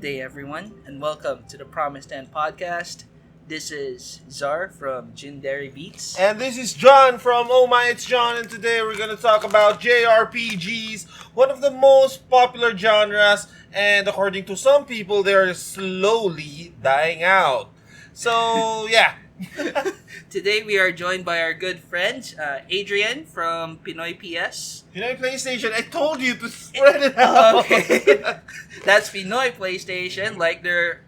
day, everyone, and welcome to the Promised Land podcast. This is Zar from Jindary Beats. And this is John from Oh My It's John, and today we're going to talk about JRPGs, one of the most popular genres, and according to some people, they're slowly dying out. So, yeah. Today we are joined by our good friend, Adrian from Pinoy PS. Pinoy PlayStation, I told you to spread it out. Okay. That's Pinoy PlayStation, like their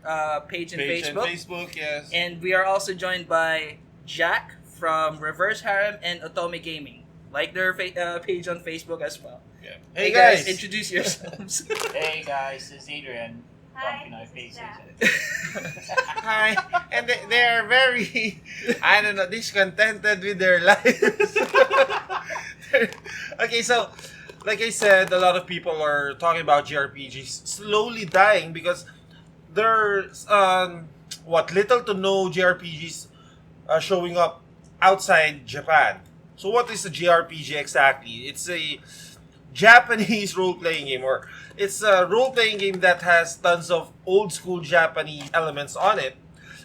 page on Facebook. Facebook, yes. And we are also joined by Jack from Reverse Harem and Otome Gaming, like their page on Facebook as well. Yeah. Hey guys, introduce yourselves. Hey guys, it's Adrian Hi, from Pinoy this is PlayStation. Hi. And they're very, discontented with their lives. Okay, so, like I said, a lot of people are talking about JRPGs slowly dying because there's, little to no JRPGs showing up outside Japan. So what is a JRPG exactly? It's a Japanese role-playing game, or it's a role-playing game that has tons of old-school Japanese elements on it.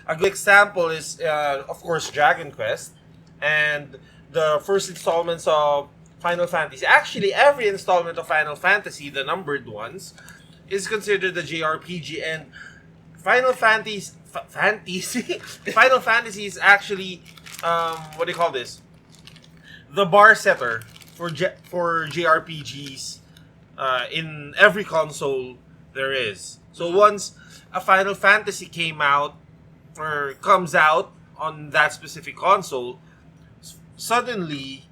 A good example is, of course, Dragon Quest, and the first installments of Final Fantasy. Actually, every installment of Final Fantasy, the numbered ones, is considered a JRPG, and Final Fantasy, Final Fantasy is actually, what do you call this? The bar setter for JRPGs in every console there is. So once a Final Fantasy came out or comes out on that specific console, suddenly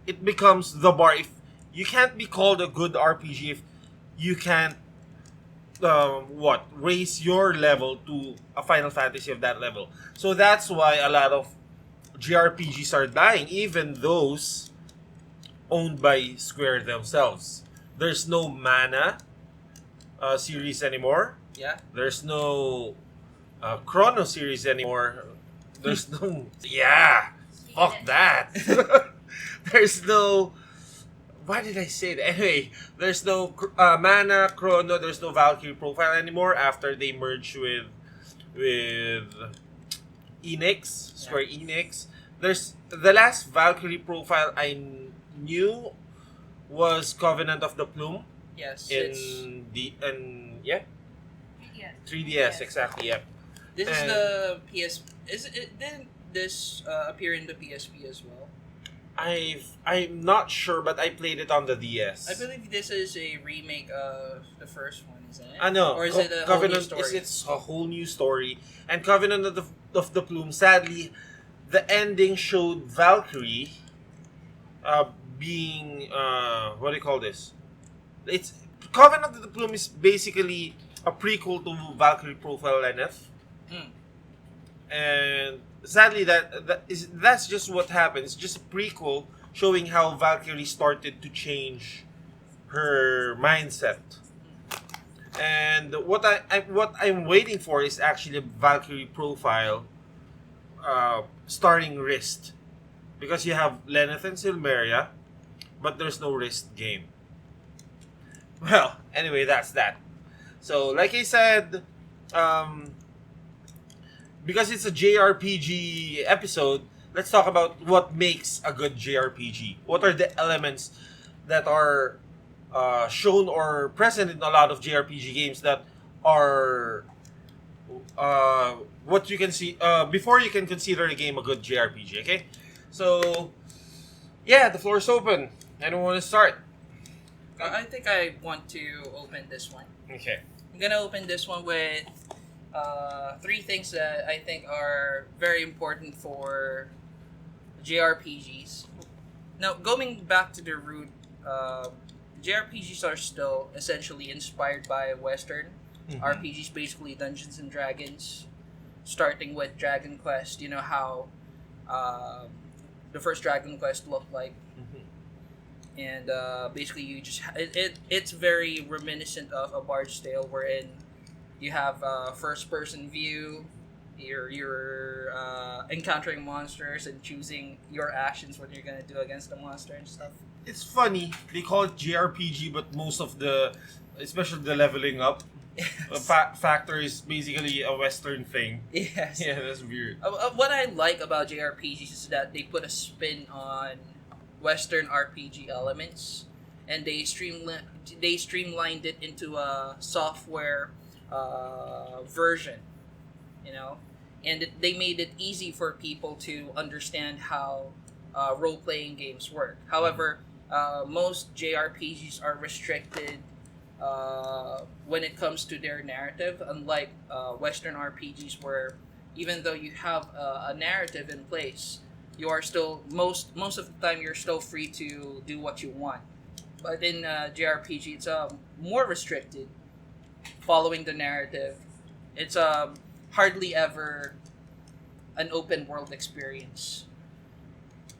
it becomes the bar. If you can't be called a good RPG if you can't raise your level to a Final Fantasy of that level. So that's why a lot of JRPGs are dying, even those owned by Square themselves. There's no Mana series anymore. Yeah. There's no Chrono series anymore. There's no... Yeah! Fuck that! There's no... Why did I say that? Anyway, there's no Mana, Chrono, there's no Valkyrie Profile anymore after they merged with Enix, Square Enix. There's the last Valkyrie Profile I knew was Covenant of the Plume. Yes. Yes. 3DS, exactly, yeah. This is the PS. Didn't this appear in the PSP as well? I'm not sure, but I played it on the DS. I believe this is a remake of the first one, isn't it? I know. Or is it a Covenant whole new story? It's a whole new story. And Covenant of the Plume, sadly, the ending showed Valkyrie being what do you call this? It's Covenant of the Plume is basically a prequel to Valkyrie Profile NF. And sadly that's just what happened. It's just a prequel showing how Valkyrie started to change her mindset. And what I'm waiting for is actually Valkyrie Profile starring Wrist. Because you have Lenneth and Silmeria, but there's no Wrist game. Well, anyway, that's that. So, like I said, because it's a JRPG episode, let's talk about what makes a good JRPG. What are the elements that are shown or present in a lot of JRPG games that are what you can see before you can consider a game a good JRPG, okay? So, yeah, the floor is open. Anyone want to start? I think I want to open this one. Okay. I'm gonna open this one with three things that I think are very important for JRPGs. Now, going back to the root, JRPGs are still essentially inspired by Western RPGs, basically Dungeons and Dragons, starting with Dragon Quest. You know how the first Dragon Quest looked like. And basically, you just it's very reminiscent of a Bard's Tale, wherein you have first-person view. You're encountering monsters and choosing your actions, what you're gonna do against the monster and stuff. It's funny they call it JRPG, but most of the, especially the leveling up, Factor is basically a Western thing. Yes. Yeah, that's weird. What I like about JRPGs is that they put a spin on Western RPG elements, and they streamlined it into a software version, you know, and they made it easy for people to understand how role playing games work. However, most JRPGs are restricted when it comes to their narrative, unlike Western RPGs, where even though you have a narrative in place, you are still most of the time you're still free to do what you want. But in JRPG, it's more restricted, following the narrative. It's hardly ever an open world experience.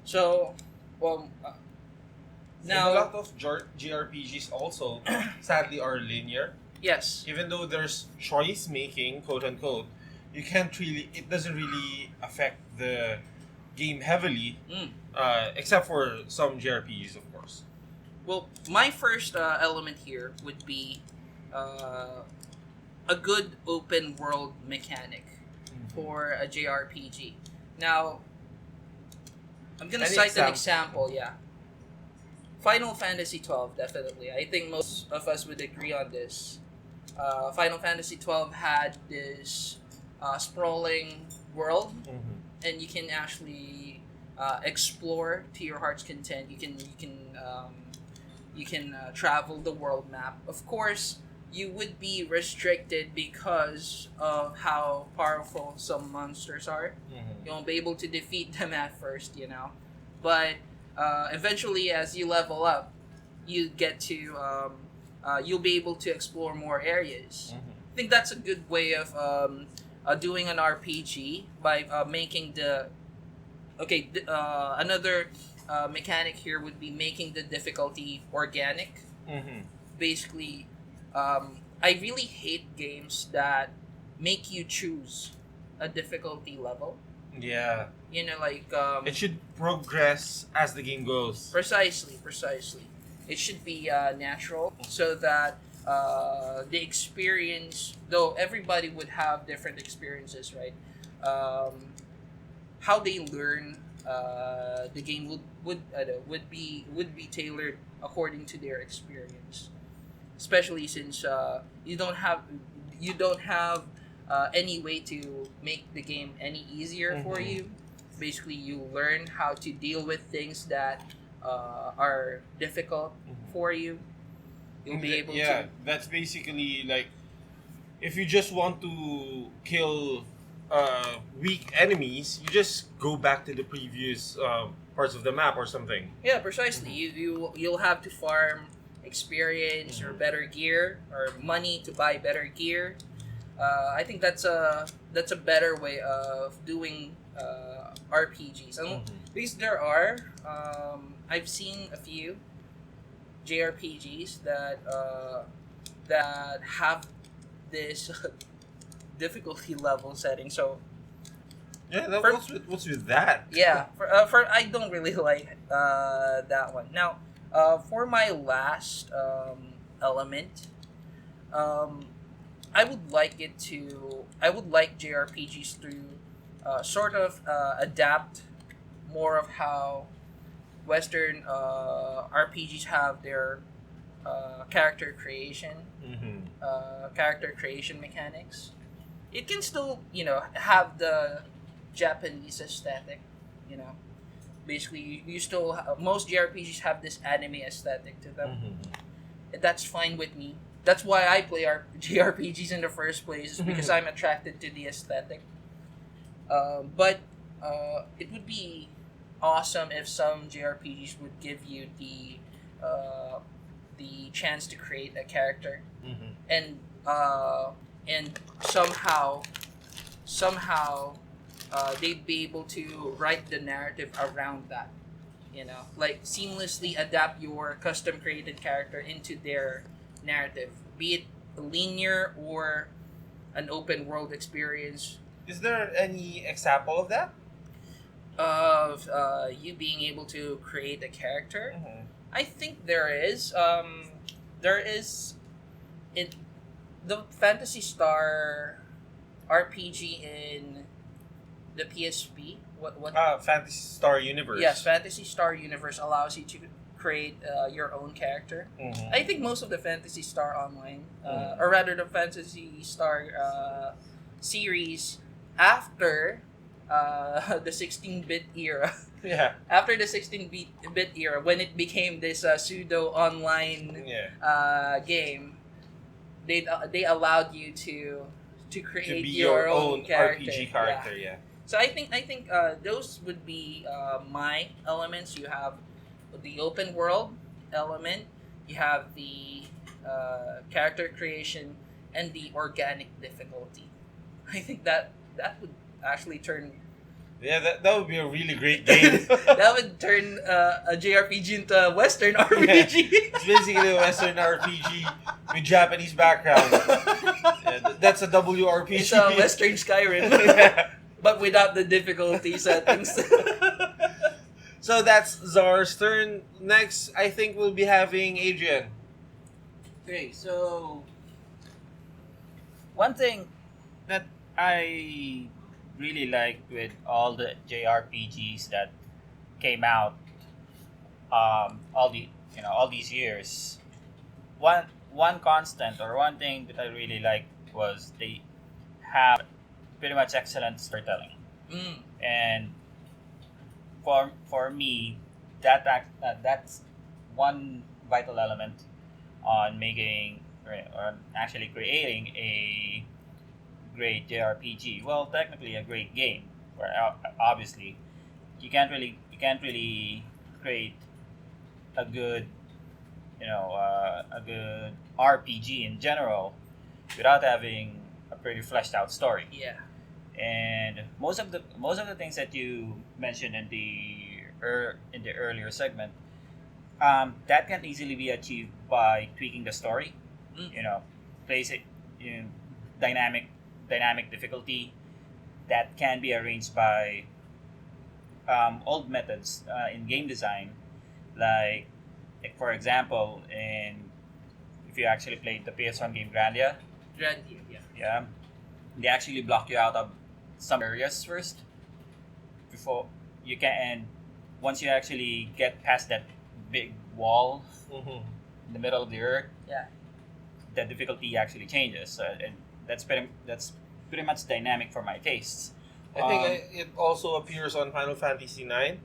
So, well, And a now lot of JRPGs also, sadly, are linear. yes, Even though there's choice making, quote unquote, you can't really. It doesn't really affect the game heavily, mm. except for some JRPGs, of course. Well, my first element here would be a good open world mechanic for a JRPG. Now, I'm gonna Any cite an example? example. Yeah, Final Fantasy 12, definitely. I think most of us would agree on this. Final Fantasy 12 had this sprawling world, and you can actually explore to your heart's content. You can travel the world map. Of course, you would be restricted because of how powerful some monsters are. You won't be able to defeat them at first, you know. But eventually, as you level up, you get to you'll be able to explore more areas. I think that's a good way of doing an RPG by making the another mechanic here would be making the difficulty organic. Basically, I really hate games that make you choose a difficulty level. Yeah, You know, like it should progress as the game goes. precisely. It should be natural so that the experience, though everybody would have different experiences, right? How they learn the game would be tailored according to their experience, especially since you don't have any way to make the game any easier for you. Basically, you learn how to deal with things that are difficult for you. You'll be able Yeah, to. that's basically like if you just want to kill weak enemies, you just go back to the previous parts of the map or something. Yeah, precisely. You'll have to farm experience or better gear or money to buy better gear. I think that's a better way of doing RPGs. And at least there are. I've seen a few JRPGs that have this difficulty level setting. So Yeah, For- what's with that? yeah, for I don't really like that one. Now, for my last element, I would like JRPGs to sort of adapt more of how Western RPGs have their character creation mechanics. It can still, have the Japanese aesthetic, you know. Basically, you still most JRPGs have this anime aesthetic to them. That's fine with me. That's why I play JRPGs in the first place, is because I'm attracted to the aesthetic. But it would be awesome if some JRPGs would give you the chance to create a character, and somehow they'd be able to write the narrative around that. Like seamlessly adapt your custom created character into their narrative, be it linear or an open world experience Is there any example of that? of you being able to create a character. I think there is. There is. It the Fantasy Star RPG in the PSP. What? Fantasy Star Universe. Yes, Fantasy Star Universe allows you to create your own character. Mhm. I think most of the Fantasy Star Online, Mm. or rather the Fantasy Star series after the 16-bit era, Yeah. after the 16-bit era, when it became this pseudo online Yeah. game, they allowed you to To create be your, your own character. RPG Yeah. character, yeah. So I think those would be my elements. You have the open world element, you have the character creation, and the organic difficulty. I think that would actually turn Yeah, that would be a really great game. that would turn a JRPG into a Western RPG. It's basically a Western RPG with Japanese background. Yeah, that's a WRPG. It's a Western Skyrim, Yeah. but without the difficulty settings. So that's Czar's turn. Next, I think we'll be having Adrian. Okay, so one thing that I really liked with all the JRPGs that came out, all these years, one constant or one thing that I really liked was they have pretty much excellent storytelling, Mm. and for me, that's one vital element on making or actually creating a great JRPG. Well, technically a great game. Where obviously you can't really create a good a good RPG in general without having a pretty fleshed out story. Yeah. And most of the things that you mentioned in the earlier segment, that can easily be achieved by tweaking the story. Mm. Place it in dynamic difficulty that can be arranged by old methods in game design, like for example, if you actually played the PS1 game Grandia, Grandia, yeah. yeah, they actually block you out of some areas first before you can. And once you actually get past that big wall Mhm. in the middle of the earth, Yeah. the difficulty actually changes, and that's pretty much dynamic for my tastes. I think it also appears on Final Fantasy 9.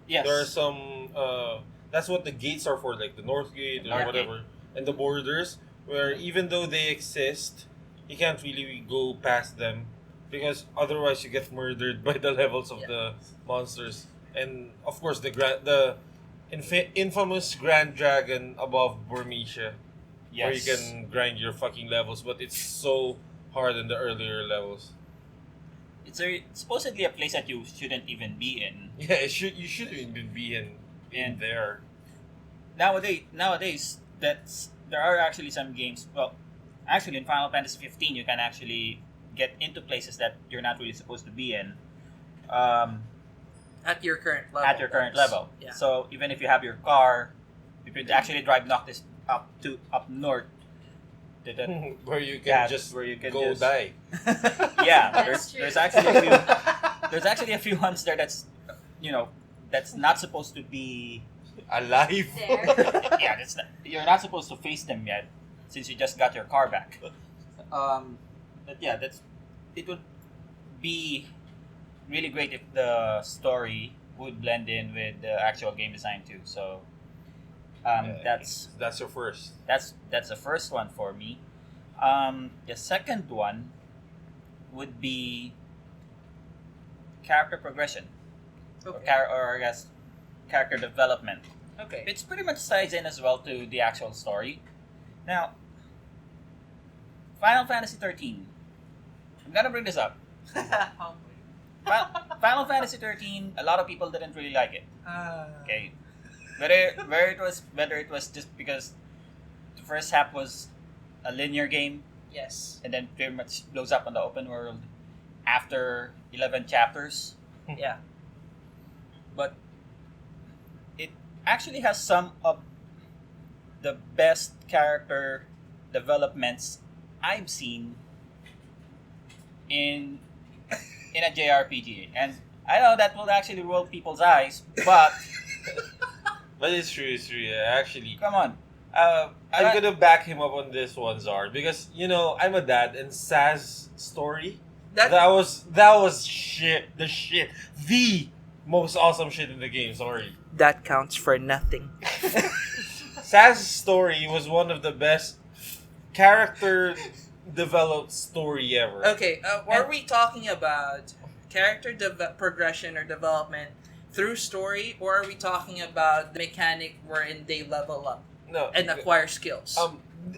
Yes, There are some. That's what the gates are for, like the North Gate or North whatever, and the borders, where even though they exist, you can't really go past them because otherwise you get murdered by the levels of Yeah. the monsters. And of course, the infamous Grand Dragon above Burmecia, where you yes. can grind your fucking levels, but it's so hard in the earlier levels. It's supposedly a place that you shouldn't even be in. Yeah, you shouldn't even be in And there. nowadays, there are actually some games. Well, actually, in Final Fantasy 15, you can actually get into places that you're not really supposed to be in. At your current level. At your current level. Yeah. So even if you have your car, you could actually drive Noctis up north. Where you can Yeah, just where you can go just- die. Yeah, That's true. there's actually a few hunts there that's not supposed to be. Alive. There. Yeah, you're not supposed to face them yet, since you just got your car back. But yeah, it would be really great if the story would blend in with the actual game design too. So that's your first. that's the first one for me. The second one would be character progression, Okay. or I guess character development. Okay. It's pretty much ties in as well to the actual story. Now, Final Fantasy 13. I'm gonna bring this up. Final Fantasy 13. A lot of people didn't really like it. Okay, whether it was just because the first half was a linear game Yes. and then pretty much blows up on the open world after 11 chapters. Yeah. But it actually has some of the best character developments I've seen in a JRPG, and I know that will actually roll people's eyes, but But it's true, yeah, actually. come on. I'm gonna back him up on this one, Zard, because I'm a dad, and Saz's story That that was shit, the most awesome shit in the game. Sorry, that counts for nothing. Saz's story was one of the best character developed story ever. Okay, are we talking about character progression or development through story, or are we talking about the mechanic wherein they level up No, and acquire skills?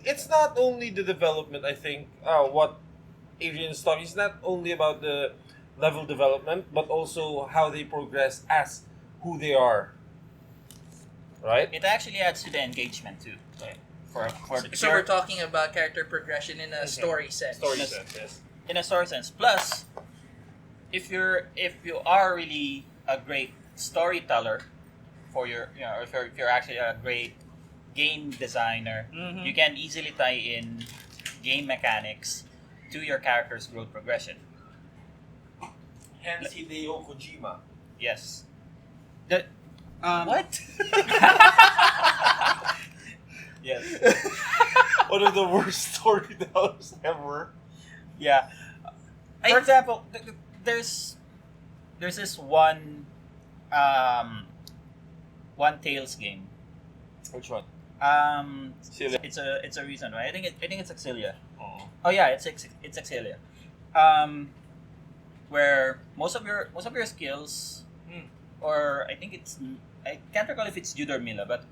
it's not only the development. I think what Adrian's talking is not only about the level development, but also how they progress as who they are. Right? It actually adds to the engagement too. For the So we're talking about character progression in a story sense. Story Yes. sense, yes. in a story sense. Plus, if you are really a great storyteller for your if you're actually a great game designer, Mhm. you can easily tie in game mechanics to your character's growth progression. Hence Hideo Kojima. Yes. What? Yes. One of the worst storytellers ever. Yeah. For example, there's this one Tales game. Which one? It's a recent one. I think it's Exilia. Oh. Oh yeah, it's Exilia. Where most of your skills, or I can't recall if it's Jude or Mila, but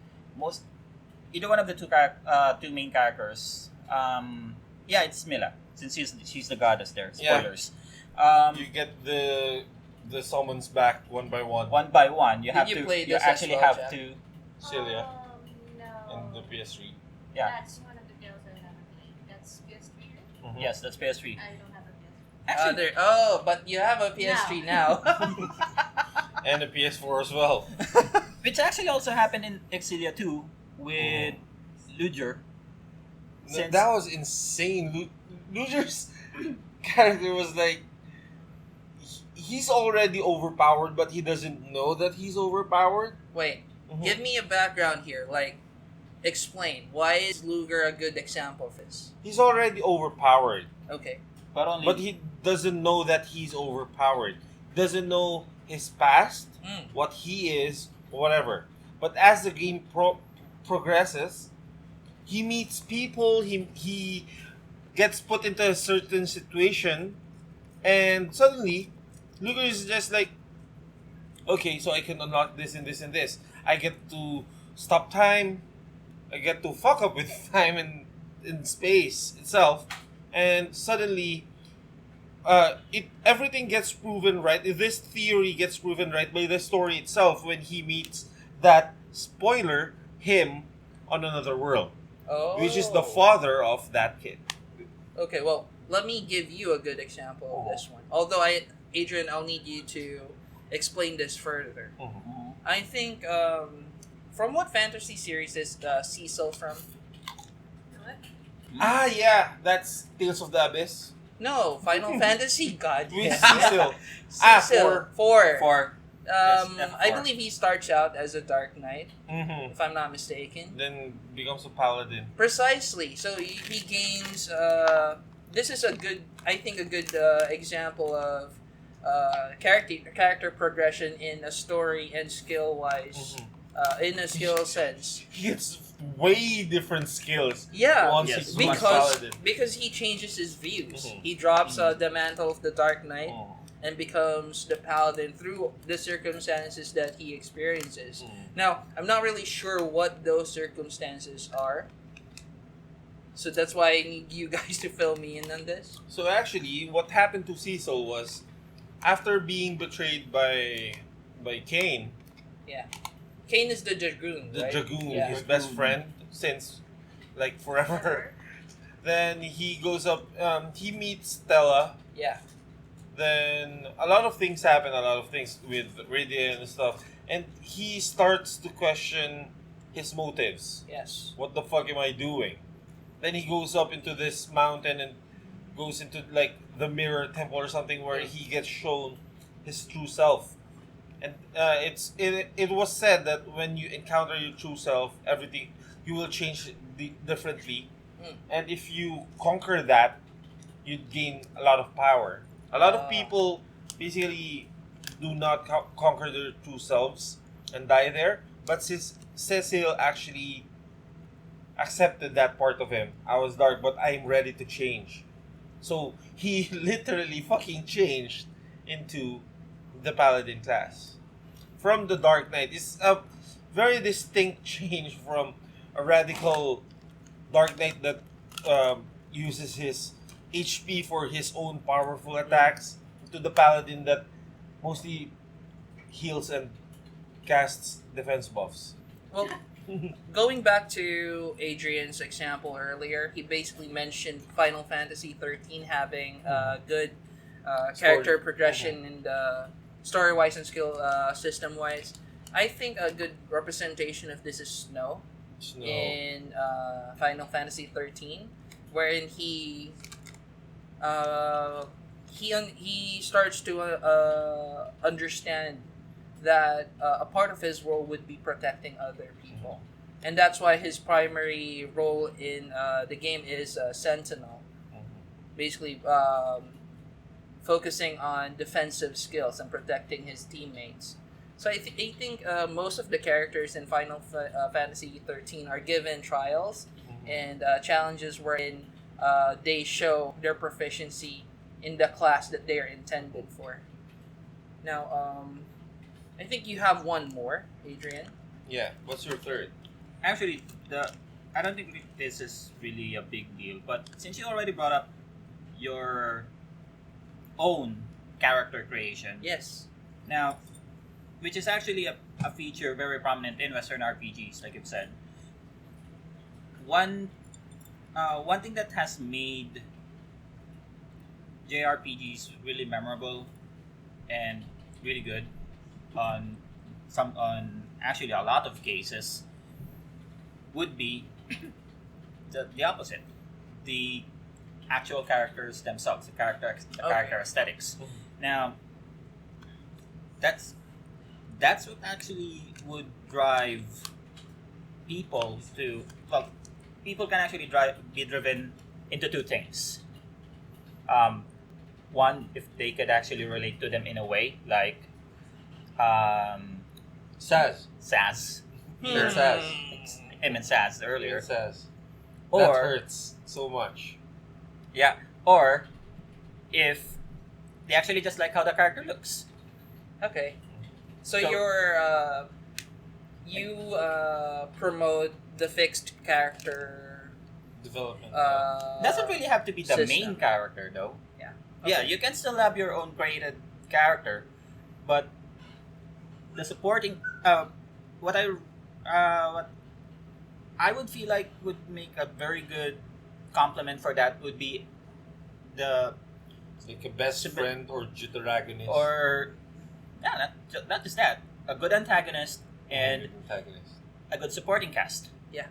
either one of the two main characters. Yeah, it's Mila, since she's the goddess there. Yeah. Spoilers. You get the summons back one by one. One by one, you Did you play you this as actually well, have Jack? to. Celia No. in the PS3. Yeah. That's one of the games I haven't played. That's PS3, right? Mhm. Yes, that's PS3. I don't have a PS3. Actually, But you have a PS3 now. And the PS4 as well. which actually also happened in Exilia 2 with Luger. Since- That was insane. Luger's character was like, he's already overpowered, but he doesn't know that he's overpowered. Wait, Mhm. give me a background here. Like, explain. Why is Luger a good example of this? He's already overpowered, Okay. but he doesn't know that he's overpowered. Doesn't know his past, what he is, whatever. But as the game progresses, he meets people. He gets put into a certain situation, and suddenly, Luger is just like, okay, so I can unlock this and this and this. I get to stop time. I get to fuck up with time and in space itself, and suddenly, everything gets proven right. This theory gets proven right by the story itself when he meets that spoiler him on another world, Oh. which is the father of that kid. Okay, well, let me give you a good example of this one. Although Adrian, I'll need you to explain this further. Mhm. I think, from what fantasy series is Cecil from? What? Ah, yeah, that's Tales of the Abyss. No, Final Fantasy. God. With yeah. Cecil. Cecil. Four. For Yes, I F4. believe he starts out as a Dark Knight, Mm-hmm. if I'm not mistaken. Then becomes a paladin. Precisely. So he gains. This is a good example of character progression in a story and skill wise. In a skill sense. He gets way different skills Yeah. once Yes. he becomes Because paladin. he changes his views. Mhm. He drops the mantle of the Dark Knight Oh. and becomes the paladin through the circumstances that he experiences. Mm. Now, I'm not really sure what those circumstances are. So that's why I need you guys to fill me in on this. So actually, what happened to Cecil was, after being betrayed by Cain, Cain is the dragoon, the right? dragoon, Yeah. his best friend since like forever. Then he goes up. He meets Stella. Yeah. Then a lot of things happen. A lot of things with Radiant and stuff, and he starts to question his motives. Yes. What the fuck am I doing? Then he goes up into this mountain and goes into like the mirror temple or something where he gets shown his true self. And it was said that when you encounter your true self, everything you will change differently. And if you conquer that, you gain a lot of power. A lot of people basically do not conquer their true selves and die there. But since Cecil actually accepted that part of him, I was dark, but I'm ready to change. So he literally fucking changed into the Paladin class. From the Dark Knight. It's a very distinct change from a radical Dark Knight that uses his HP for his own powerful attacks to the Paladin that mostly heals and casts defense buffs. Well, going back to Adrian's example earlier, he basically mentioned Final Fantasy 13 having good character progression and story-wise and skill system-wise. I think a good representation of this is Snow. In Final Fantasy 13, wherein he starts to understand that a part of his role would be protecting other people, and that's why his primary role in the game is Sentinel, basically focusing on defensive skills and protecting his teammates. So I think most of the characters in Final Fantasy 13 are given trials and challenges wherein they show their proficiency in the class that they are intended for. Now, I think you have one more, Adrian. Yeah, what's your third? Actually, I don't think this is really a big deal, but since you already brought up your own character creation, Yes. now, which is actually a feature very prominent in Western RPGs, like you've said. One thing that has made JRPGs really memorable and really good on actually a lot of cases would be the opposite. The actual characters themselves, the character aesthetics. Now, that's what actually would drive people to, well, people can actually be driven into two things. One, if they could actually relate to them in a way, like Saz. Saz. Even Saz. Him and Saz earlier. Even Saz. Or That hurts so much. yeah, or if they actually just like how the character looks. Okay. So So- you promote the fixed character. Development. Doesn't really have to be the system. main character though. Yeah. Yeah, Okay. you can still have your own created character, but the supporting what I would feel like would make a very good complement for that would be the Like a best friend or deuteragonist. or yeah, not just that, a good antagonist and antagonist. a good supporting cast. Yeah.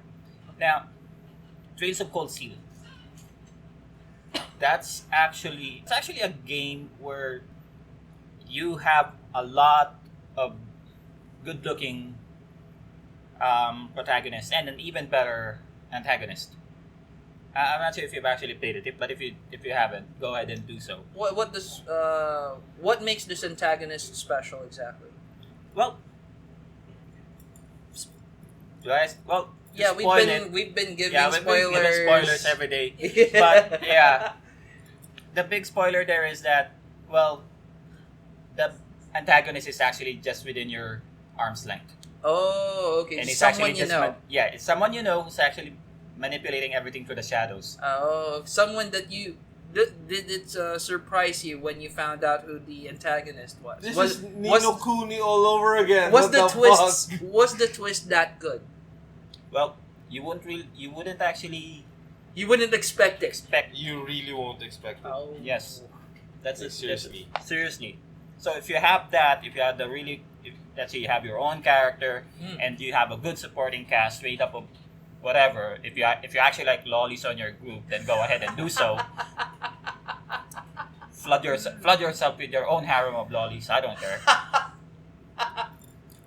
Now, Trails of Cold Steel. It's actually a game where you have a lot of good-looking protagonists and an even better antagonist. I'm not sure if you've actually played it, but if you haven't, go ahead and do so. What makes this antagonist special exactly? Well, guys, well, to Yeah, spoil it, we've been giving yeah, we've spoilers. been giving spoilers every day. But yeah, the big spoiler there is that, well, the antagonist is actually just within your arm's length, Oh, okay. and it's Someone actually you know. it's someone you know who's actually manipulating everything through the shadows. Oh, someone that you did it surprise you when you found out who the antagonist was? This was is Nino Kuni all over again. was What the fuck? twist was the twist that good? Well, you wouldn't actually You wouldn't expect it. expect. You really won't expect it. Oh. Yes, that's Like, it. seriously. Seriously. So if you have that, if you have the really, let's say you have your own character Mm. and you have a good supporting cast straight up of whatever. If you actually like lollies on your group, then go ahead and do so. Flood yourself with your own harem of lollies. I don't care.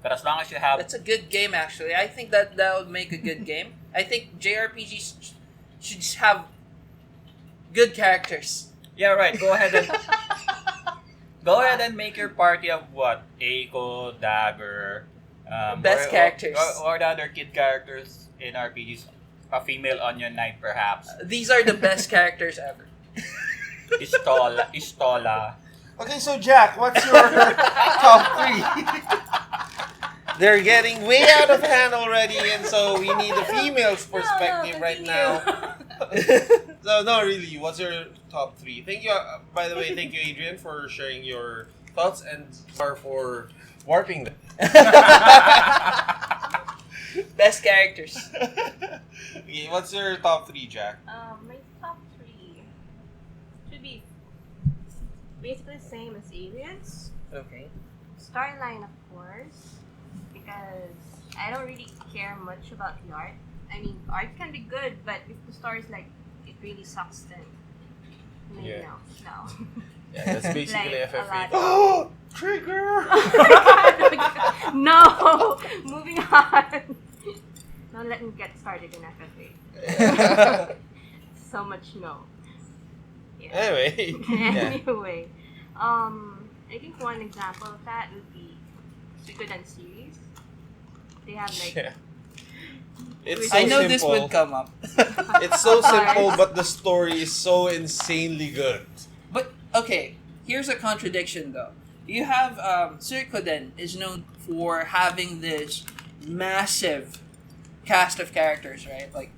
But as long as you have, That's a good game, actually. I think that would make a good game. I think JRPGs should just have good characters. yeah, right. Go ahead and make your party of what? Eiko, Dagger, Best characters. or the other kid characters in RPGs. A female Onion Knight, perhaps. These are the best characters ever. Istola. Okay, so Jack, what's your top 3? They're getting way out of hand already, and so we need a female's perspective right now. So, no, really, what's your top 3? Thank you, by the way, thank you, Adrian, for sharing your thoughts, and for warping them. Best characters. Okay, what's your top 3, Jack? My top 3 should be basically the same as Aliens. Okay. Storyline, of course, because I don't really care much about the art. I mean, art can be good, but if the story is like, it really sucks, then maybe Yeah. no. Yeah, that's basically Like, a FFA. lot. Oh, trigger! No! Moving on. Don't let me get started in FFA. So much no. Yeah. Anyway, Anyway, I think one example of that would be Suikoden series. They have like yeah. It's so I know simple. this would come up. It's so simple, but the story is so insanely good. But okay, here's a contradiction though. You have Suikoden is known for having this massive cast of characters, right? Like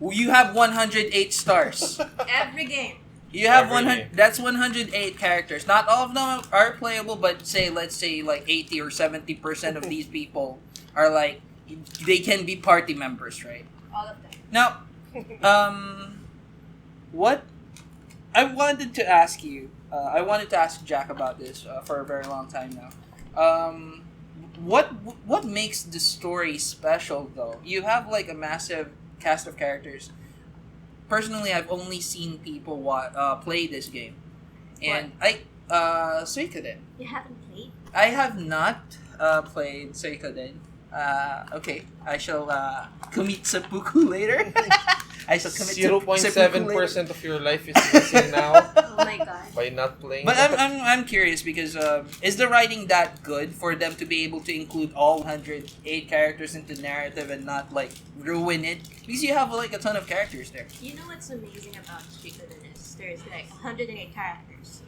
you have 108 stars. every game. You have Every 100. game. That's 108 characters. Not all of them are playable, but let's say like 80 or 70% of these people are like they can be party members, right? All of them. Now, what I wanted to ask you, I wanted to ask Jack about this for a very long time now. What makes the story special though? You have like a massive cast of characters. Personally, I've only seen people play this game, and Suikoden. You haven't played? I have not played Suikoden. Okay, I shall commit seppuku later. I shall commit seppuku later. 0.7% of your life is missing now Oh my god. by not playing. But I'm curious because is the writing that good for them to be able to include all 108 characters into the narrative and not like ruin it? Because you have like a ton of characters there. You know what's amazing about Suikoden is there's like 108 characters,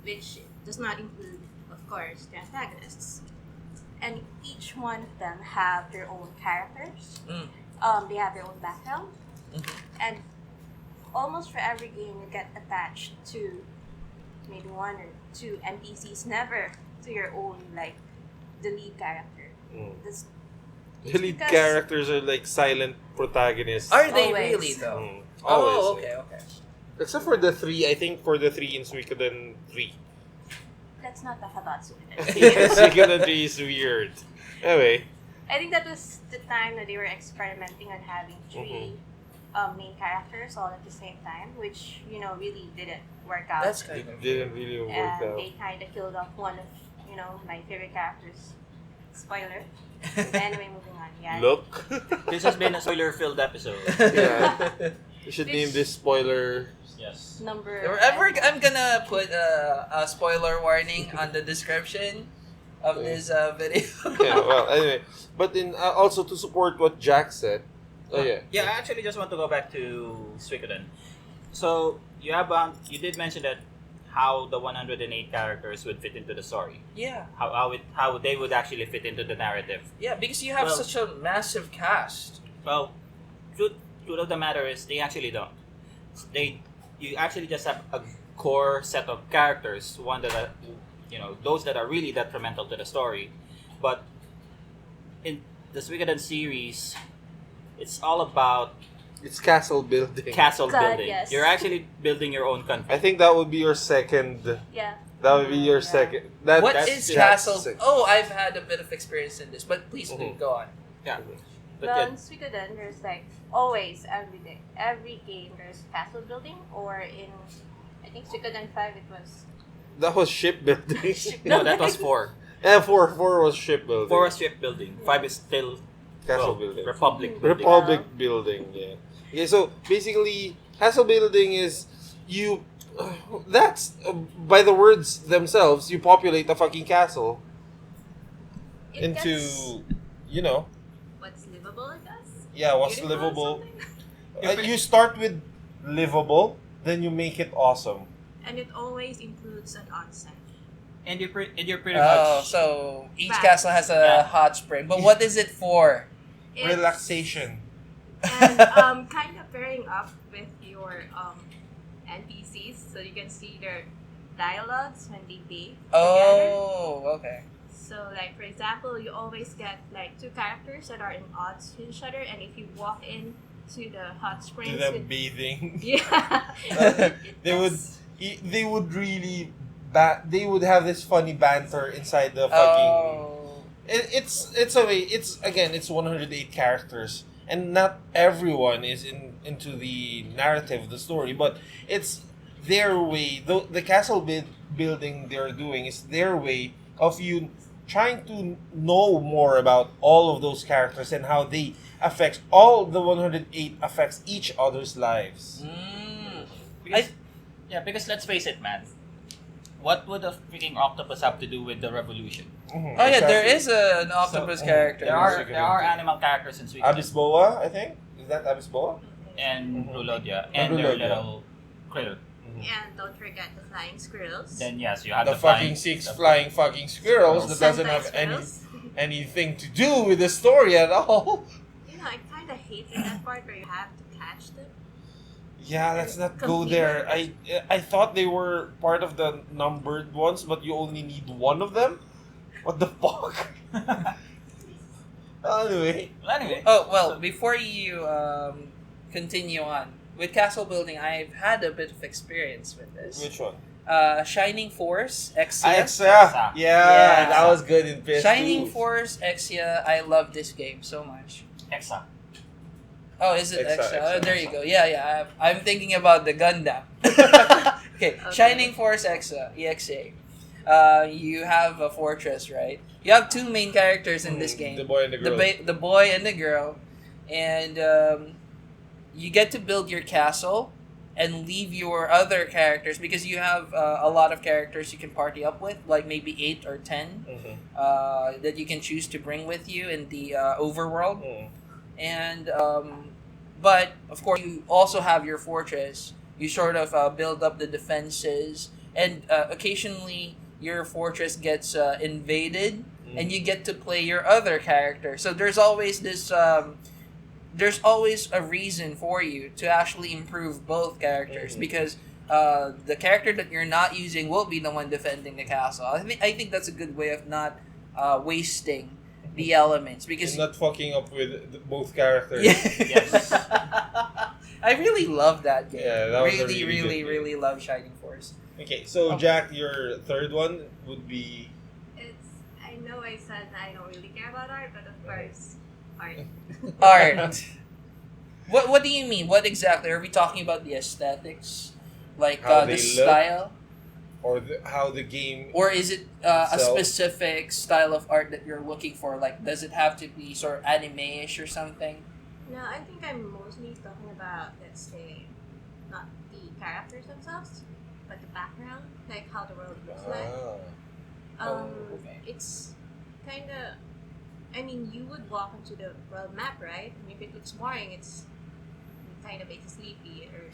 which does not include, of course, the antagonists. And each one of them have their own characters. They have their own background. And almost for every game, you get attached to maybe one or two NPCs, never to your own, like, the lead character. This, The lead because- characters are like silent protagonists. Are they Always. really though? Always. Oh, okay. Except for the 3, I think for the 3 in Suikoden 3. let's not talk about Suikoden. Suikoden 3 is weird. Anyway, I think that was the time that they were experimenting on having three main characters all at the same time, which, you know, really didn't work out. That's it kind of didn't really work And out. they kind of killed off one of, you know, my favorite characters. Spoiler. Anyway, moving on. Yeah. Look. This has been a spoiler-filled episode. Yeah. We should name this spoiler. Yes. I'm gonna put a spoiler warning on the description of this video. Yeah, well, anyway. But in also to support what Jack said. Oh, yeah. Yeah, I actually just want to go back to Suikoden. So you did mention that how the 108 characters would fit into the story. Yeah, How they would actually fit into the narrative. yeah, because you have Well- such a massive cast. Well, truth of the matter is they actually don't. You actually just have a core set of characters, one that are, those that are really detrimental to the story. But in the Suikoden series, it's all about It's castle building. castle God, building. yes. You're actually building your own country. I think that would be your second. Yeah. That would be your Yeah. second. What that's is Jack's castle? six. Oh, I've had a bit of experience in this, but please do Mhm. go on. Yeah. But Well, yeah, in Suikoden, there's like always every game there's castle building, or in I think Suikoden 5 it was That was shipbuilding. no, that was 4. And four was shipbuilding. 4 was shipbuilding. 5 is still Castle well, building. Republic building. Republic building, yeah. Okay, so basically, castle building is you. That's by the words themselves. You populate a fucking castle it into, gets you know, what's livable, I guess. Yeah, what's Beautiful or livable? something. You start with livable, then you make it awesome. And it always includes an onsen. And you're pretty Oh, much so each Baths. castle has a Yeah. hot spring. But what is it for? It's- Relaxation. And kind of pairing up with your NPCs, so you can see their dialogues when they bathe together. Oh, okay. So, like for example, you always get like two characters that are in odds to each other, and if you walk in to the hot To springs, them with- bathing. yeah, They would really they would have this funny banter inside the fucking. Oh. It's a way. It's again. It's 108 characters, and not everyone is into the narrative of the story. But it's their way. The castle building they're doing is their way of you trying to know more about all of those characters and how they affects all the 108 affects each other's lives. Mm. because, because let's face it, man. What would a freaking octopus have to do with the revolution? Mhm, Oh yeah, there exactly. is an octopus So, character. There are animal characters in Suikoden. Abyss Boa, I think. Is that Abyss Boa? And Mhm. Rulodia. And And their Rulodia. little krill. and don't forget the flying squirrels. Then yes, you have The the fucking flying, six the- flying fucking squirrels that doesn't Sentai have squirrels. anything to do with the story at all. You know, I kind of hated that part where you have to catch them. Yeah, let's not go there. I thought they were part of the numbered ones, but you only need one of them. What the fuck? Anyway, Well, anyway. Oh well, so- before you continue on with castle building, I've had a bit of experience with this. which one? Shining Force Exia. Exa. Yeah, Yeah. that was good in PS2. Shining Force Exia. I love this game so much. Exa. Oh, is it Exa, Exia? Exa, Oh, there you Exa. go. Yeah. I'm thinking about the Gundam. Okay, Shining Force EXA. You have a fortress, right? You have two main characters in this game. The boy and the girl. The boy and the girl, and you get to build your castle and leave your other characters because you have a lot of characters you can party up with, like maybe 8 or 10 that you can choose to bring with you in the overworld. And but of course you also have your fortress. You sort of build up the defenses, and occasionally your fortress gets invaded, and you get to play your other character. So there's always this there's always a reason for you to actually improve both characters because the character that you're not using will be the one defending the castle. I think that's a good way of not wasting the elements because Not fucking up with both characters. Yes. I really love that game. Yeah, that was a really, really good game. really love Shining Force. Okay, so Jack, your third one would be. I know I said I don't really care about art, but of course, art. Art. What do you mean? What exactly are we talking about? The aesthetics, like How the they look? style, Or how the game. or is it a itself? specific style of art that you're looking for? Like, does it have to be sort of anime-ish or something? No, I think I'm mostly talking about, let's say, not the characters themselves, but the background, like how the world looks like. Ah. okay. It's kind of, I mean, you would walk into the world map, right? And if it looks boring, it's kind of makes you sleepy. Or,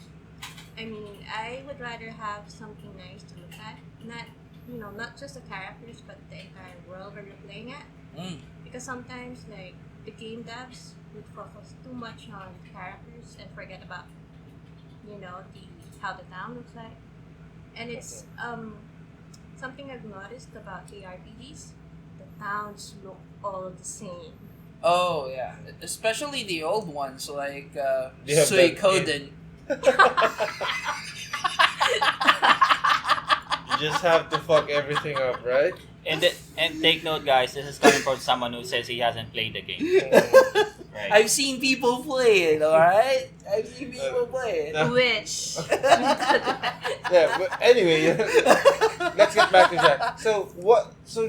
I mean, I would rather have something nice to look at, not just the characters, but the entire world where you're playing at. Mm. Because sometimes, like, the game devs would focus too much on characters and forget about, how the town looks like. And it's something I've noticed about JRPGs. The towns look all the same. Oh yeah, especially the old ones like They have that- Suikoden. You just have to fuck everything up, right? And take note, guys. This is coming from someone who says he hasn't played the game. Right. I've seen people play it, alright? I've seen people play it. Which? Yeah, but anyway, let's get back to Jack. So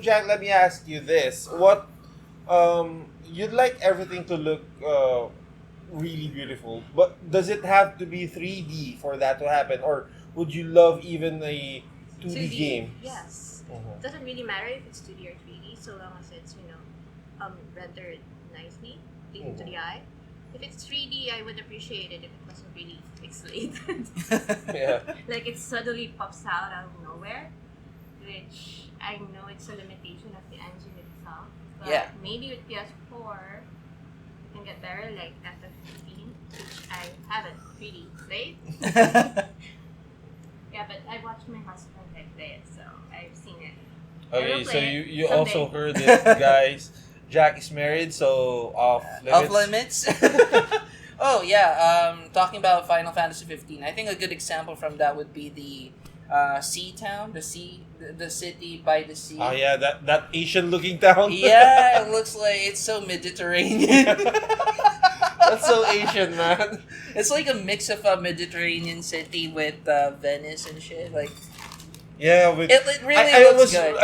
Jack, let me ask you this: what you'd like everything to look really beautiful, but does it have to be 3D for that to happen, or would you love even a 2D game? Yes. Mhm. It doesn't really matter if it's 2D or 3D, so long as it's rendered nicely, pleasing to the eye. If it's 3D, I would appreciate it if it wasn't really pixelated. Yeah. Like it suddenly pops out of nowhere, which I know it's a limitation of the engine itself. But Yeah. maybe with PS4, it can get better, like FF15, which I haven't really played. Yeah, but I watched my husband play it, so I've seen it. I Okay, will so play you it also someday. heard it, guys. Jack is married, so off limits. Off limits. Oh yeah. Talking about Final Fantasy 15, I think a good example from that would be the sea town, the city by the sea. Oh yeah, that Asian looking town. Yeah, it looks like it's so Mediterranean. That's so Asian, man. It's like a mix of a Mediterranean city with Venice and shit. Like Yeah, with it really looks good.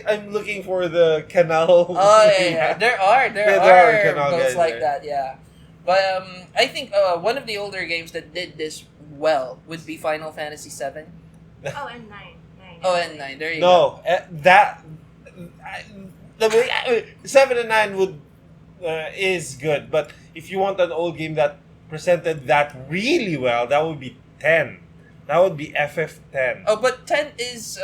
I'm looking for the canal. Oh yeah. There are canal boats guys like there. that, yeah. But I think one of the older games that did this well would be Final Fantasy 7. Oh, and 9. Oh, and 9. There you go. No, that the 7 and 9 would is good, but if you want an old game that presented that really well, that would be 10. That would be FF10. Oh, but 10 is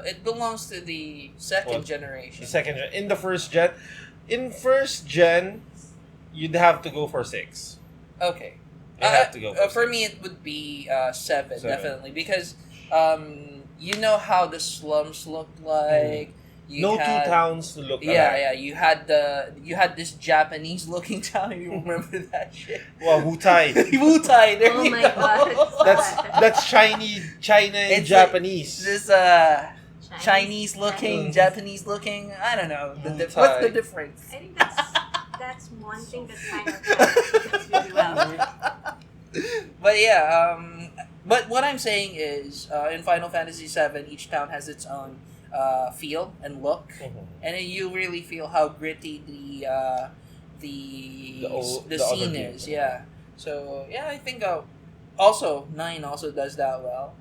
it belongs to the second What? generation. The second gen. In the first gen, you'd have to go for 6. Okay. You have to go For six. me, it would be 7, 7. definitely, because you know how the slums look like. You No had, two towns to look Yeah, you had this Japanese looking town. You remember that shit? Well, Wutai. Wutai. There Oh you my go. god. That's Chinese, China and It's Japanese. This Chinese looking, Mm. Japanese looking. I don't know. Wutai. What's the difference? I think that's one thing that Final Fantasy does really well. But yeah, but what I'm saying is, in Final Fantasy VII, each town has its own feel and look, Mhm. and then you really feel how gritty the other scene game. is. Yeah. So yeah, I think also 9 also does that well.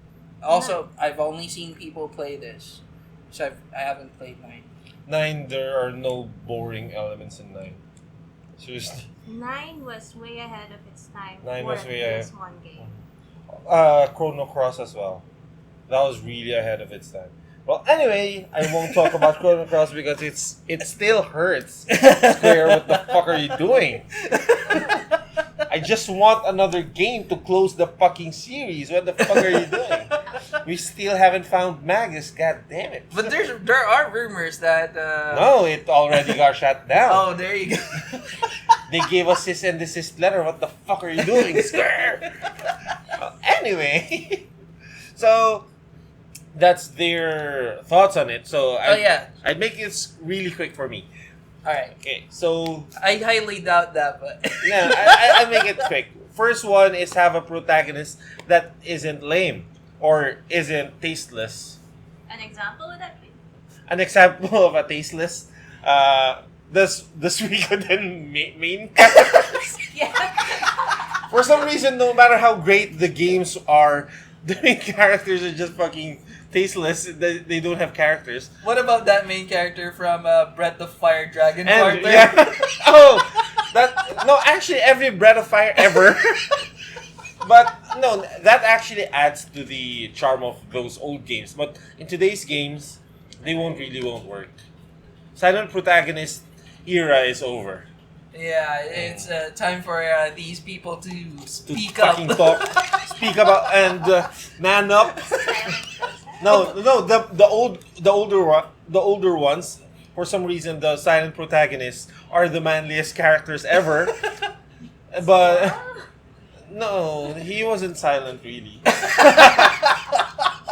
Also, I've only seen people play this, so I haven't played 9. 9, there are no boring elements in 9. Seriously. 9 was way ahead of its time. 9 for was a way ahead. PS1 game. Chrono Cross as well. That was really ahead of its time. Well, anyway, I won't talk about Chrono Cross because it still hurts. Square, what the fuck are you doing? I just want another game to close the fucking series. What the fuck are you doing? We still haven't found Magus. God damn it! But there are rumors that. No, it already got shut down. Oh, there you go. They gave us cease and desist letter. What the fuck are you doing, Square? Anyway, so that's their thoughts on it. So I'd make it really quick for me. All right. Okay, so I highly doubt that, but yeah, I'll make it quick. First one is have a protagonist that isn't lame or isn't tasteless. An example would that be? An example of a tasteless, the Suikoden main characters. Yeah. For some reason, no matter how great the games are, the main characters are just fucking tasteless. They don't have characters. what about that main character from Breath of Fire Dragon And Quarter? yeah, actually every Breath of Fire ever. But no, that actually adds to the charm of those old games. But in today's games, they won't work. Silent protagonist era is over. Yeah, it's time for these people to To speak up. fucking talk, speak about, and man up. No, the older ones. For some reason, the silent protagonists are the manliest characters ever. But no, he wasn't silent really.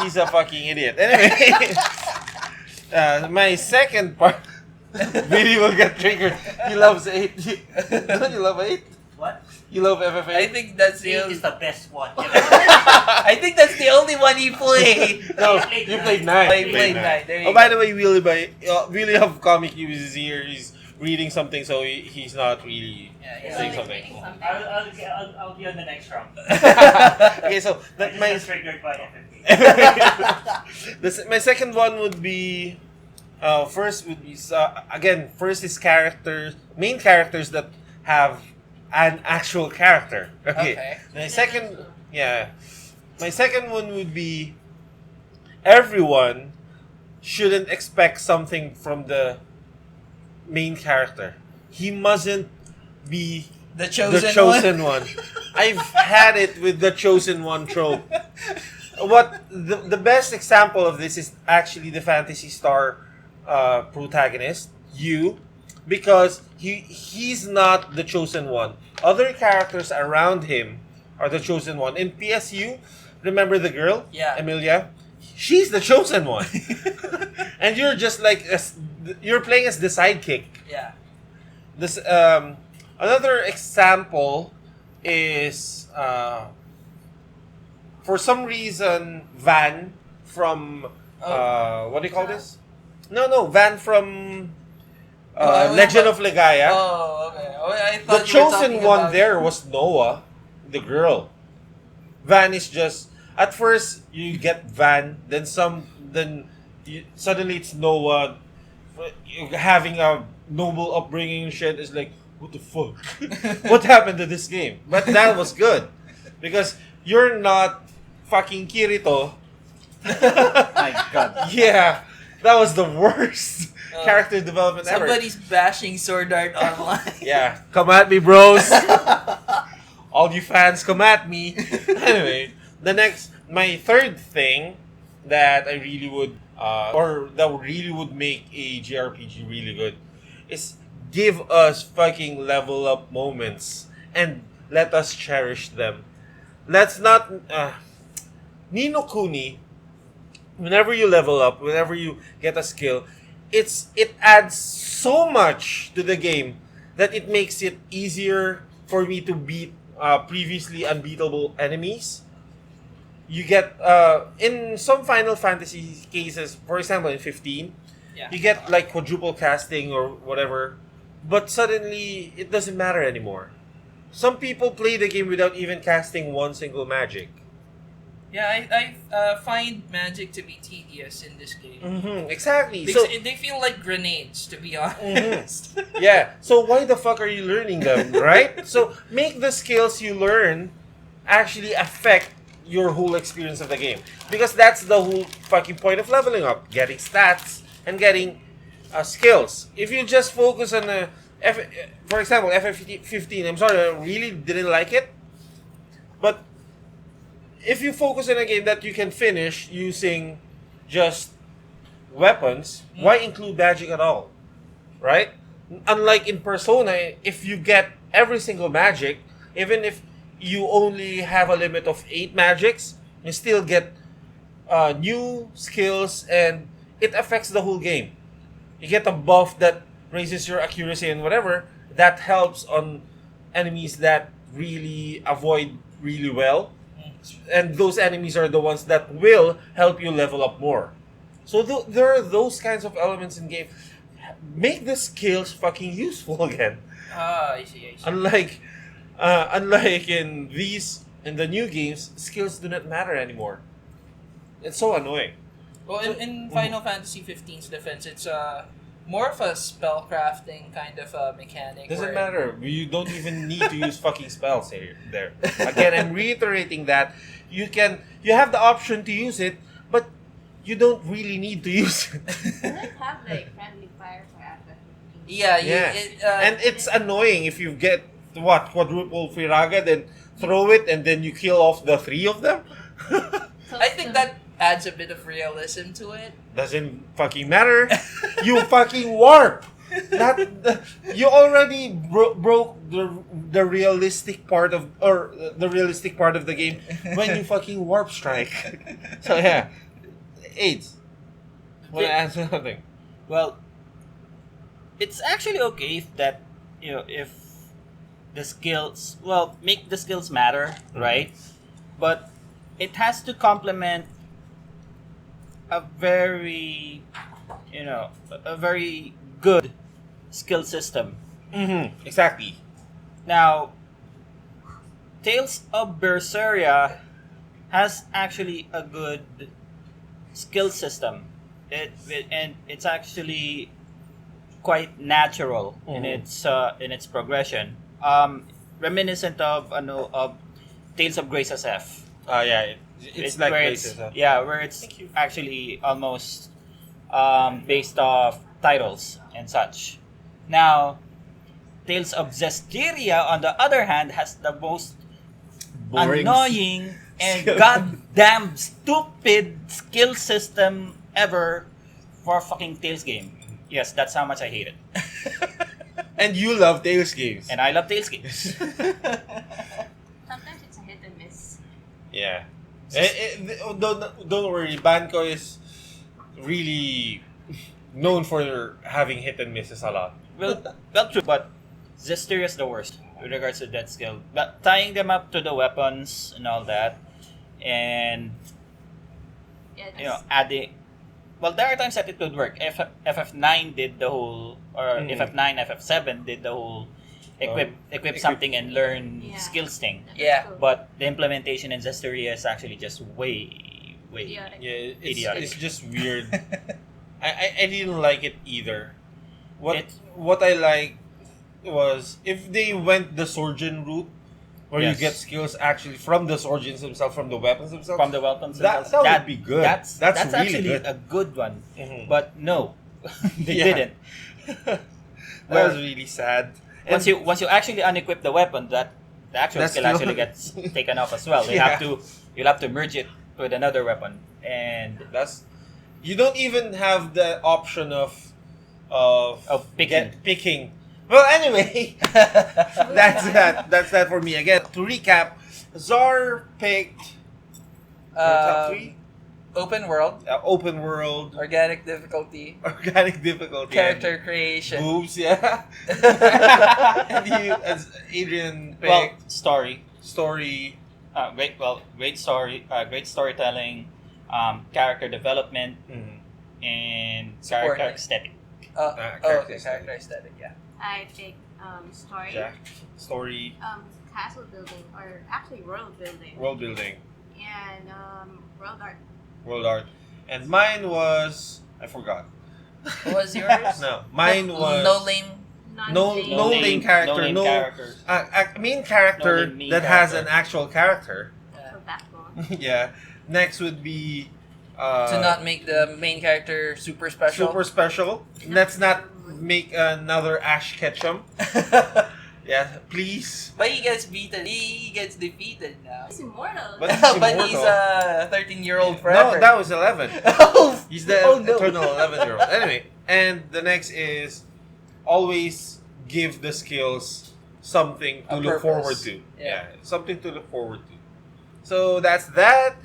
He's a fucking idiot. Anyway, My second part, Billy will get triggered. He loves 8. Don't you love 8? What? You love FF8? I think that's the 8 only. is the best one. I think that's the only one you played. No, played you nine. played 9. I You played 9. There you Oh, go. by the way, Willie of Comic Cubes is here. He's reading something, so he's not really Yeah, He's saying always something. reading something. I'll be on the next round. Okay, so I that, just my got triggered by FFP. my second one would be first would be again first is main characters that have an actual character. Okay. Okay. My second my second one would be everyone shouldn't expect something from the main character. He mustn't be The the chosen, chosen one. one. I've had it with the chosen one trope. What the best example of this is actually the Fantasy Star protagonist, you, because he's not the chosen one. Other characters around him are the chosen one. In PSU, remember the girl, Yeah. Emilia? She's the chosen one, and you're just like you're playing as the sidekick. Yeah. This another example is for some reason Van from what do you call this? No, Van from Legend of Legaia. Oh, okay. Oh, I The thought you were chosen talking one about- there was Noah, the girl. Van is just at first you get Van, then suddenly it's Noah having a noble upbringing and shit. Is like, what the fuck? What happened to this game? But that was good because you're not fucking Kirito. My God. Yeah, that was the worst character development ever. Somebody's bashing Sword Art Online. Yeah, come at me, bros. All you fans, come at me. Anyway, my third thing that I really would, or that really would make a JRPG really good, is give us fucking level up moments and let us cherish them. Let's not, Ni no Kuni. Whenever you level up, whenever you get a skill, it adds so much to the game that it makes it easier for me to beat previously unbeatable enemies. You get in some Final Fantasy cases, for example, in 15, Yeah. you get like quadruple casting or whatever, but suddenly it doesn't matter anymore. Some people play the game without even casting one single magic. Yeah, I find magic to be tedious in this game. Mm-hmm, exactly. Because So they feel like grenades, to be honest. yeah. So why the fuck are you learning them, right? So make the skills you learn actually affect your whole experience of the game, because that's the whole fucking point of leveling up: getting stats and getting skills. If you just focus on for example, FF15. I'm sorry, I really didn't like it, but if you focus on a game that you can finish using just weapons, why include magic at all? Right? Unlike in Persona, if you get every single magic, even if you only have a limit of 8 magics, you still get new skills and it affects the whole game. You get a buff that raises your accuracy and whatever. That helps on enemies that really avoid really well. And those enemies are the ones that will help you level up more. So there are those kinds of elements in game. Make the skills fucking useful again. I see. Unlike in the new games, skills do not matter anymore. It's so annoying. Well, in Final Fantasy 15's defense, it's more of a spell crafting kind of mechanic. Doesn't where- matter. You don't even need to use fucking spells there. Again, I'm reiterating that you have the option to use it, but you don't really need to use it. Doesn't it have like friendly fire for FF15? Yeah, And it's annoying if you get quadruple Firaga, then throw it and then you kill off the 3 of them. I think that adds a bit of realism to it. Doesn't fucking matter. You fucking warp. You already broke the realistic part of the game when you fucking warp strike. So yeah, AIDS. Want to add something? Well, it's actually okay if that if the skills make the skills matter, right? But it has to complement a very a very good skill system. Mm-hmm. Exactly. Now, Tales of Berseria has actually a good skill system. And it's actually quite natural in its progression. Reminiscent of Tales of Grace SF. Yeah, it's like where basis. where it's actually almost based off titles and such. Now, Tales of Zestiria, on the other hand, has the most Boring annoying and skill. goddamn stupid skill system ever for a fucking Tales game. Yes, that's how much I hate it. And you love Tales games. And I love Tales games. Sometimes it's a hit and miss. Yeah. Don't worry, Banco is really known for having hit and misses a lot. well, true, but Zestiria is the worst with regards to that skill. But tying them up to the weapons and all that, and Yeah, adding. Well, there are times that it would work. FF9 did the whole, or FF9, FF7 did the whole equip something and learn Yeah. skills thing. Yeah. But the implementation in Zestiria is actually just way idiotic. Yeah, Idiotic. it's just weird. I didn't like it either. It- What I like was if they went the Surgeon route, where Yes. you get skills actually from the Surgeons themselves, from the weapons themselves. from the weapons. That themselves. would be good. That's really actually good. a good one. Mhm. But no, they Yeah. didn't. That was really sad. Once you actually unequip the weapon, the actual That's skill true. actually gets taken off as well. Yeah. You'll have to merge it with another weapon, and You don't even have the option of picking. picking. Well, anyway, that's that. That's that for me. Again, to recap, Czar picked top three: Open world, open world, organic difficulty, organic difficulty, character creation. boobs. Yeah. And you, as Adrian well, picked, story. story. Great story, great storytelling, character development, Mhm. and Support. character aesthetic. Okay, character aesthetic, yeah. I pick story, Jack, story, castle building, or actually world building, world building, and world art. world art, and mine was I forgot. What was yours? No, mine was No lame. No main character, name no- characters. a main character No main that has character. an actual character. For backbone. Yeah. Next would be To not make the main character super special. super special. Let's not make another Ash Ketchum. Yeah, please. But he gets beaten. He gets defeated now. It's immortal. But- But immortal. he's a 13-year-old forever. No, that was 11. Oh, He's the oh, no. eternal 11-year-old. Anyway, and the next is always give the skills something to A look purpose. forward to. Yeah. Something to look forward to. So that's that.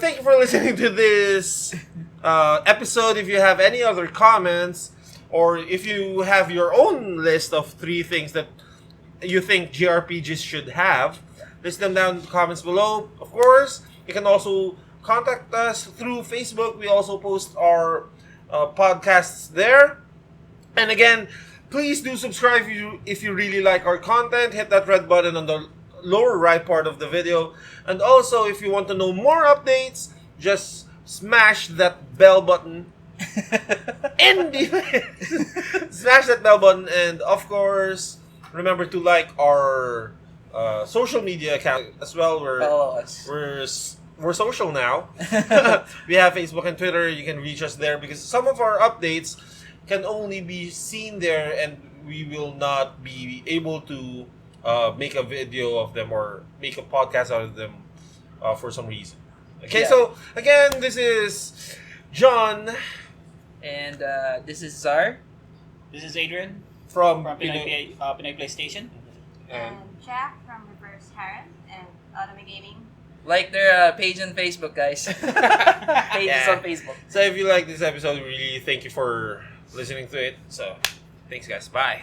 Thank you for listening to this episode. If you have any other comments, or if you have your own list of 3 things that you think JRPGs should have, list them down in the comments below. Of course, you can also contact us through Facebook. We also post our podcasts there. And again, please do subscribe if you really like our content. Hit that red button on the lower right part of the video. And also, if you want to know more updates, just smash that bell button. Smash that bell button, and of course, remember to like our social media account as well. Follow us. We're social now. We have Facebook and Twitter. You can reach us there because some of our updates can only be seen there, and we will not be able to make a video of them or make a podcast out of them for some reason. Okay, Yeah. so again, this is John And this is Zar. This is Adrian from from Pinoy- Pinoy PlayStation. and And Jack from Reverse Harem and Automa Gaming. Like their page on Facebook, guys. Pages Yeah. on Facebook. So if you like this episode, we really thank you for listening to it. So thanks, guys. Bye.